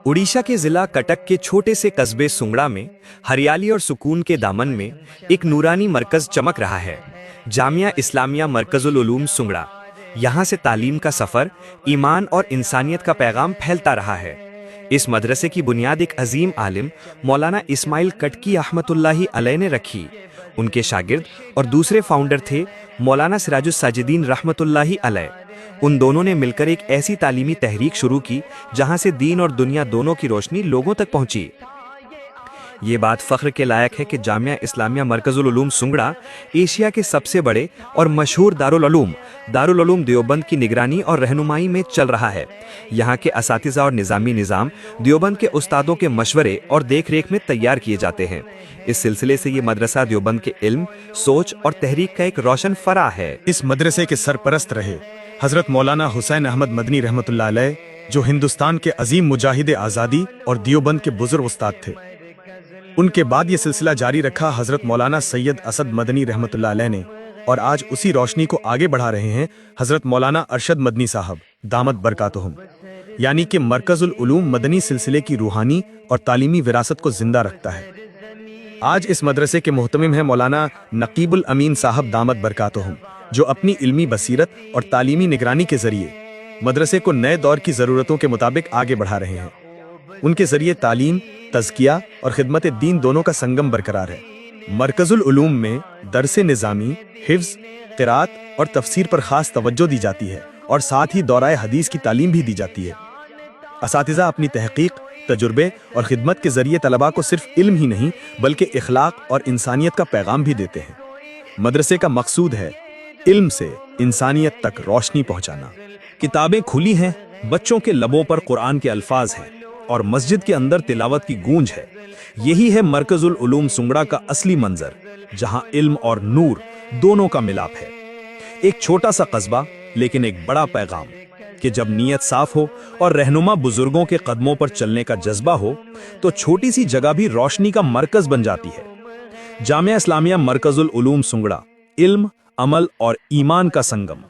उड़ीसा के जिला कटक के छोटे से कस्बे सुंगड़ा में हरियाली और सुकून के दामन में एक नूरानी मरकज चमक रहा है। जामिया इस्लामिया मरकजुल उलूम सुंगड़ा। यहाँ से तालीम का सफ़र, ईमान और इंसानियत का पैगाम फैलता रहा है। इस मदरसे की बुनियाद एक अजीम आलिम मौलाना इस्माइल कटकी रहमतुल्लाहि अलैह ने रखी। उनके शागिर्द और दूसरे फाउंडर थे मौलाना सिराजुस साजिदीन रहमतुल्लाहि अलैह। उन दोनों ने मिलकर एक ऐसी तालीमी तहरीक शुरू की जहां से दीन और दुनिया दोनों की रोशनी लोगों तक पहुंची। ये बात फ़ख्र के लायक है कि जामिया इस्लामिया मरकजुल उलूम सुंगड़ा एशिया के सबसे बड़े और मशहूर दारुल उलूम देवबंद की निगरानी और रहनुमाई में चल रहा है। यहाँ के असातिज़ा और निज़ामी निज़ाम देवबंद के उस्तादों के मशवरे और देख रेख में तैयार किए जाते हैं। इस सिलसिले से ये मदरसा देवबंद के इल्म, सोच और तहरीक का एक रोशन फरा है। इस मदरसे के सरपरस्त रहे हजरत मौलाना हुसैन अहमद मदनी रहमतुल्लाह अलैह, जो हिंदुस्तान के अजीम मुजाहिद आज़ादी और देवबंद के बुजुर्ग उस्ताद थे। उनके बाद ये सिलसिला जारी रखा हजरत मौलाना सैयद असद मदनी रहमतुल्लाह अलैह ने, और आज उसी रोशनी को आगे बढ़ा रहे हैं हजरत मौलाना अरशद मदनी साहब दामद बरकातुहुम। यानी कि मरकजुल उलूम मदनी सिलसिले की रूहानी और तालीमी विरासत को जिंदा रखता है। आज इस मदरसे के मुहतमिम हैं मौलाना नकीबुल अमीन साहब दामद बरकातुहुम, जो अपनी इल्मी बसीरत और तालीमी निगरानी के जरिए मदरसे को नए दौर की ज़रूरतों के मुताबिक आगे बढ़ा रहे हैं। उनके जरिए तालीम, तज़किया और खिदमत दीन दोनों का संगम बरकरार है। मरकजुल उलूम में दरसे निज़ामी, हिफ्ज़, क़िरात और तफसीर पर ख़ास तवज्जो दी जाती है, और साथ ही दौराए हदीस की तालीम भी दी जाती है। असातिज़ा अपनी तहक़ीक़, तजुर्बे और खिदमत के जरिए तलबा को सिर्फ इल्म ही नहीं बल्कि इखलाक और इंसानियत का पैगाम भी देते हैं। मदरसे का मकसूद है इल्म से इंसानियत तक रोशनी पहुंचाना। किताबें खुली हैं, बच्चों के लबों पर कुरान के अल्फाज हैं और मस्जिद के अंदर तिलावत की गूंज है। यही है मरकजुल उलूम सुंगड़ा का असली मंजर, जहां इल्म और नूर दोनों का मिलाप है। एक छोटा सा कस्बा लेकिन एक बड़ा पैगाम, कि जब नीयत साफ हो और रहनुमा बुजुर्गों के कदमों पर चलने का जज्बा हो तो छोटी सी जगह भी रोशनी का मरकज बन जाती है। जामिया इस्लामिया मरकजुल उलूम सुंगड़ा, इल्म, अमल और ईमान का संगम।